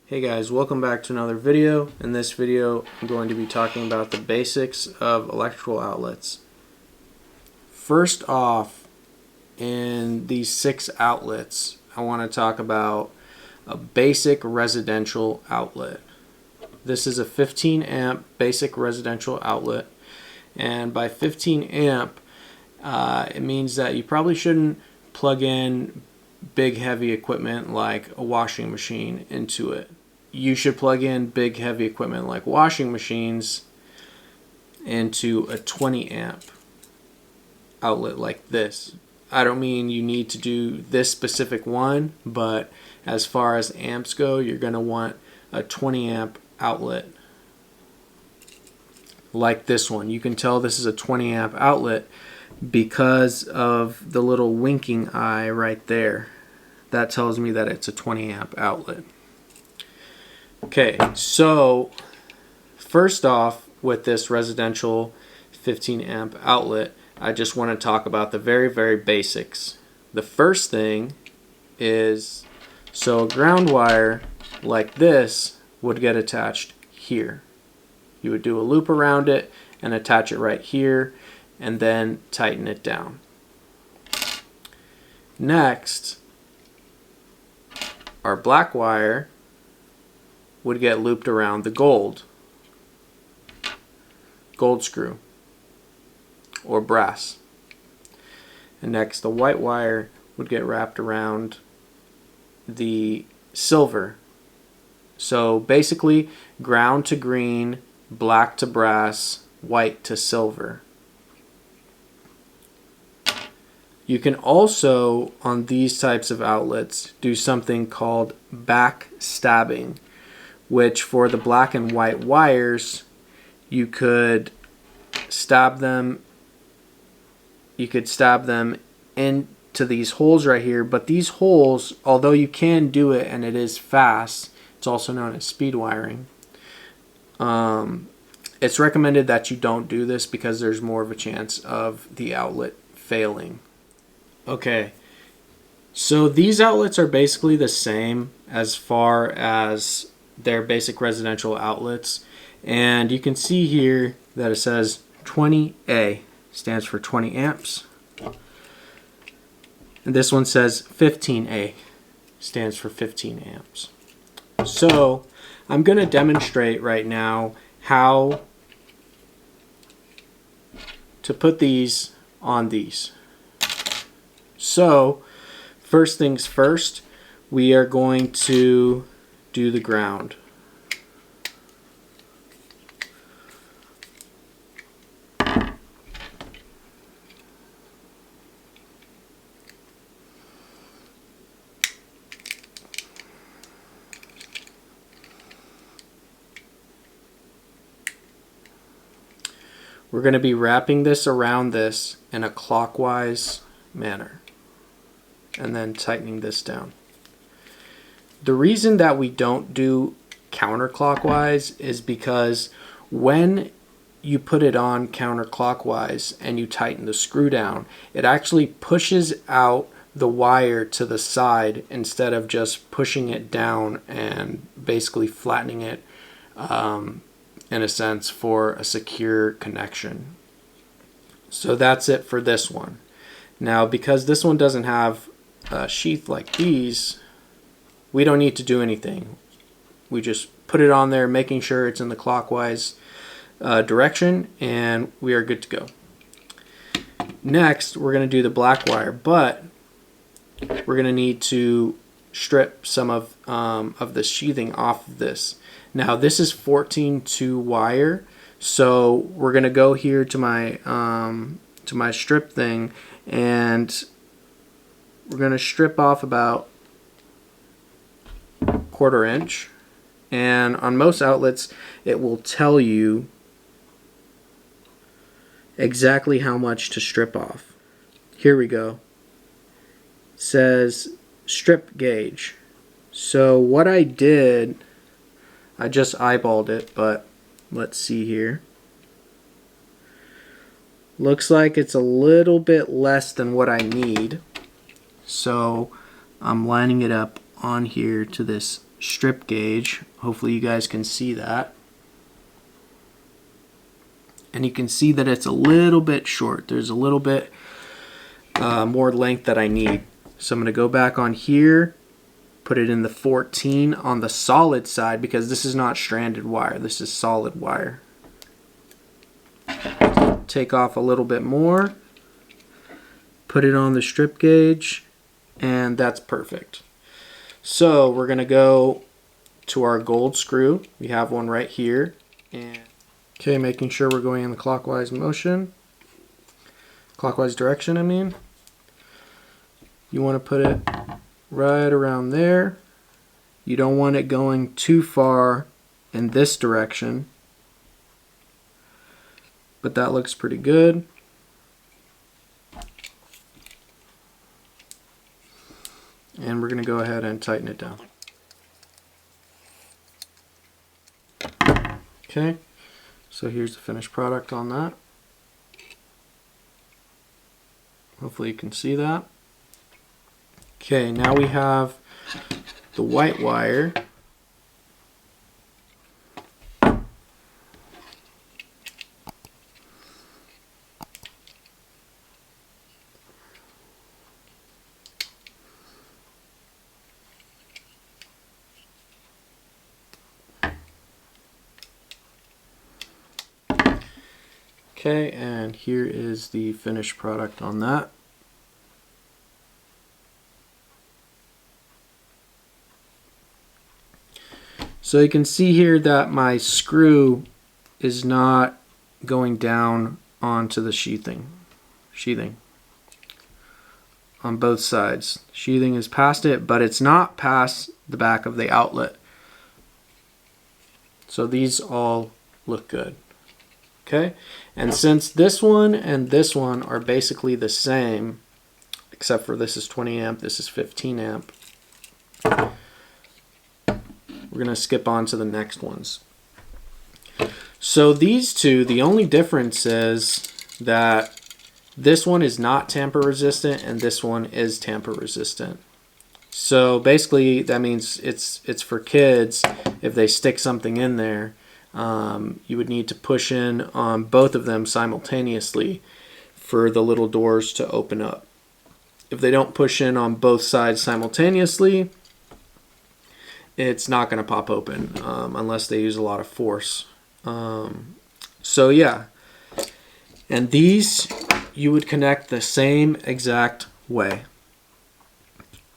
Hey guys, welcome back to another video. In this video, I'm going to be talking about the basics of electrical outlets. First off, in these 6 outlets, I want to talk about a basic residential outlet. This is a 15 amp basic residential outlet, and by 15 amp, it means that you probably shouldn't plug in big heavy equipment like a washing machine into it. You should plug in big heavy equipment like washing machines into a 20 amp outlet like this. I don't mean you need to do this specific one, but as far as amps go, you're going to want a 20 amp outlet like this one. You can tell this is a 20 amp outlet because of the little winking eye right there. That tells me that it's a 20 amp outlet. Okay, so first off, with this residential 15 amp outlet, I just want to talk about the very basics. The first thing is, so a ground wire like this would get attached here. You would do a loop around it and attach it right here and then tighten it down. Next, our black wire would get looped around the gold screw or brass. And next, the white wire would get wrapped around the silver. So basically, ground to green, black to brass, white to silver. You can also, on these types of outlets, do something called backstabbing, which for the black and white wires, you could stab them into these holes right here. But these holes, although you can do it and it is fast, it's also known as speed wiring. It's recommended that you don't do this because there's more of a chance of the outlet failing. Okay, so these outlets are basically the same as far as their basic residential outlets, and you can see here that it says 20A stands for 20 amps, and this one says 15A stands for 15 amps. So I'm going to demonstrate right now how to put these on these. So first things first, we are going to do the ground. We're going to be wrapping this around this in a clockwise manner and then tightening this down. The reason that we don't do counterclockwise is because when you put it on counterclockwise and you tighten the screw down, it actually pushes out the wire to the side instead of just pushing it down and basically flattening it in a sense for a secure connection. So that's it for this one. Now, because this one doesn't have a sheath like these, we don't need to do anything. We just put it on there, making sure it's in the clockwise direction, and we are good to go. Next, we're going to do the black wire, but we're going to need to strip some of the sheathing off of this. Now, this is 14-2 wire, so we're going to go here to my strip thing, and we're going to strip off about 1/4 inch, and on most outlets it will tell you exactly how much to strip off. Here we go. It says strip gauge. So what I did, I just eyeballed it, but let's see here. Looks like it's a little bit less than what I need, so I'm lining it up on here to this strip gauge. Hopefully you guys can see that. And you can see that it's a little bit short. There's a little bit more length that I need. So I'm going to go back on here, put it in the 14 on the solid side, because this is not stranded wire. This is solid wire. Take off a little bit more, put it on the strip gauge, and that's perfect. So we're going to go to our gold screw. We have one right here. And okay, making sure we're going in the clockwise motion. Clockwise direction, I mean. You want to put it right around there. You don't want it going too far in this direction. But that looks pretty good. And we're going to go ahead and tighten it down. Okay, so here's the finished product on that. Hopefully you can see that. Okay, now we have the white wire. Okay, and here is the finished product on that. So you can see here that my screw is not going down onto the sheathing on both sides. Sheathing is past it, but it's not past the back of the outlet. So these all look good. Okay, and since this one and this one are basically the same, except for this is 20 amp, this is 15 amp, we're going to skip on to the next ones. So these two, the only difference is that this one is not tamper resistant and this one is tamper resistant. So basically that means it's for kids. If they stick something in there, you would need to push in on both of them simultaneously for the little doors to open up. If they don't push in on both sides simultaneously, it's not going to pop open unless they use a lot of force. So yeah, and these you would connect the same exact way.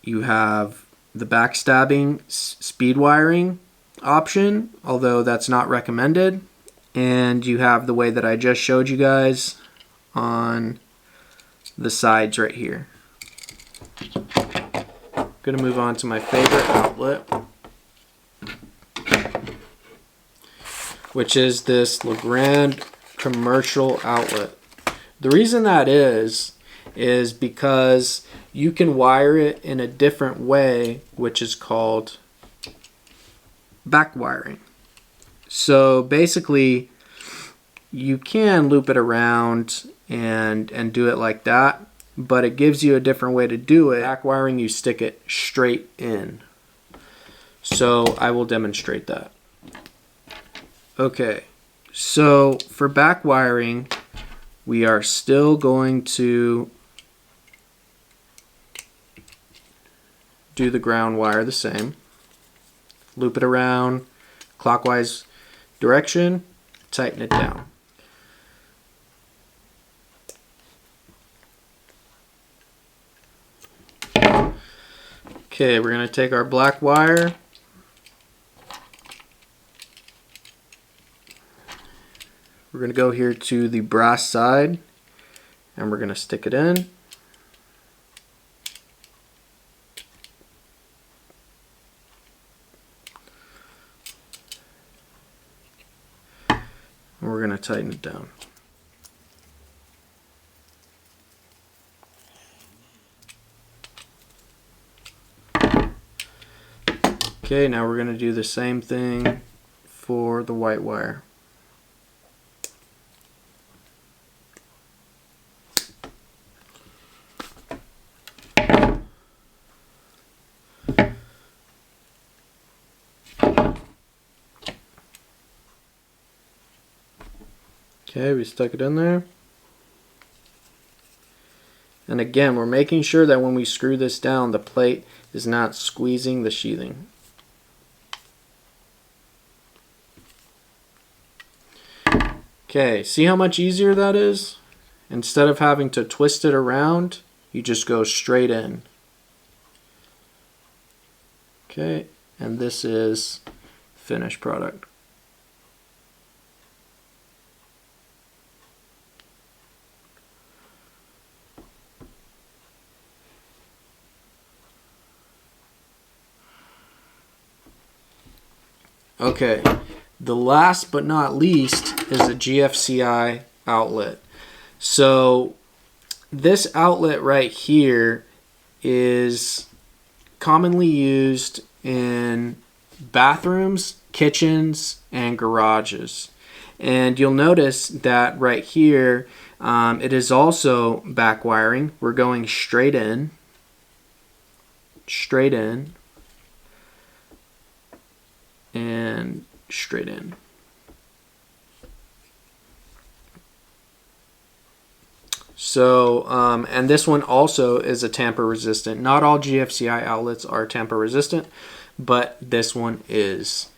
You have the backstabbing speed wiring option, although that's not recommended, and you have the way that I just showed you guys on the sides right here. I'm going to move on to my favorite outlet, which is this Legrand commercial outlet. The reason that is because you can wire it in a different way, which is called back wiring. So basically you can loop it around and do it like that, but it gives you a different way to do it. Back wiring, you stick it straight in. So I will demonstrate that. Okay, so for back wiring, we are still going to do the ground wire the same. Loop it around clockwise direction, tighten it down. Okay, we're going to take our black wire, we're going to go here to the brass side and we're going to stick it in. And we're going to tighten it down. Okay, now we're going to do the same thing for the white wire. Okay, we stuck it in there. And again, we're making sure that when we screw this down, the plate is not squeezing the sheathing. Okay, see how much easier that is? Instead of having to twist it around, you just go straight in. Okay, and this is finished product. Okay, the last but not least is a GFCI outlet. So this outlet right here is commonly used in bathrooms, kitchens, and garages. And you'll notice that right here, it is also back wiring. We're going straight in, and straight in. So, and this one also is a tamper resistant. Not all GFCI outlets are tamper resistant, but this one is.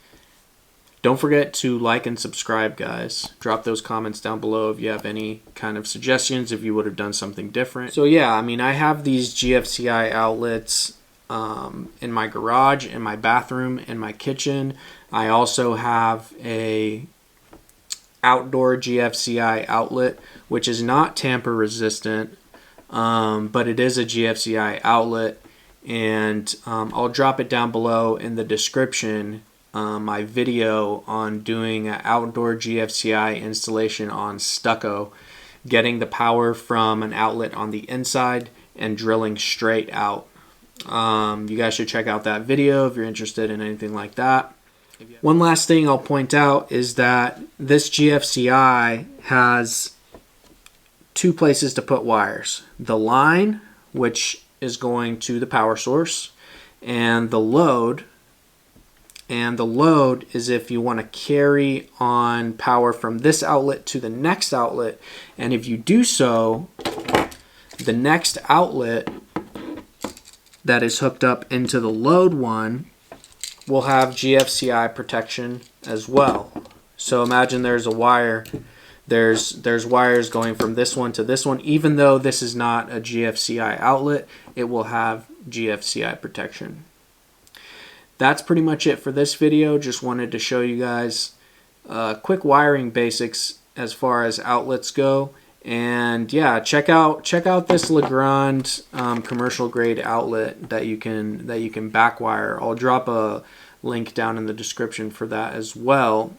Don't forget to like and subscribe, guys. Drop those comments down below if you have any kind of suggestions, if you would have done something different. So yeah, I mean, I have these GFCI outlets in my garage, in my bathroom, in my kitchen. I also have a outdoor GFCI outlet, which is not tamper resistant, but it is a GFCI outlet, and I'll drop it down below in the description, my video on doing an outdoor GFCI installation on stucco, getting the power from an outlet on the inside and drilling straight out. You guys should check out that video if you're interested in anything like that. One last thing I'll point out is that this GFCI has two places to put wires. The line, which is going to the power source, and the load. And the load is if you want to carry on power from this outlet to the next outlet. And if you do so, the next outlet that is hooked up into the load one will have GFCI protection as well. So imagine there's a wire, there's wires going from this one to this one. Even though this is not a GFCI outlet, it will have GFCI protection. That's pretty much it for this video. Just wanted to show you guys quick wiring basics as far as outlets go. And yeah, check out this Legrand commercial grade outlet that you can backwire. I'll drop a link down in the description for that as well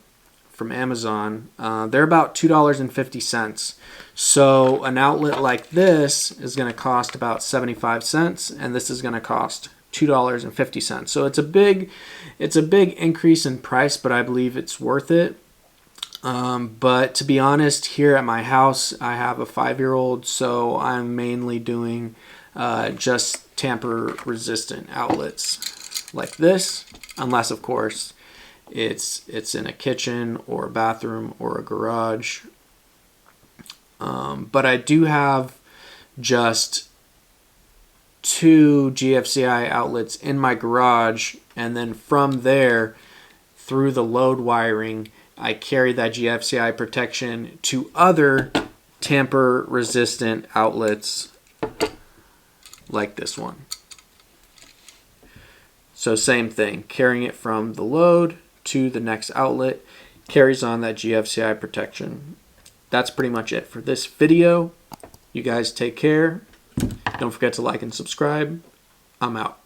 from Amazon. They're about $2.50. So an outlet like this is going to cost about 75 cents, and this is going to cost $2.50. So it's a big increase in price, but I believe it's worth it. But to be honest, here at my house, I have a 5-year-old, so I'm mainly doing just tamper-resistant outlets like this, unless, of course, it's in a kitchen or a bathroom or a garage. But I do have just 2 GFCI outlets in my garage, and then from there, through the load wiring, I carry that GFCI protection to other tamper-resistant outlets like this one. So same thing, carrying it from the load to the next outlet carries on that GFCI protection. That's pretty much it for this video. You guys take care. Don't forget to like and subscribe. I'm out.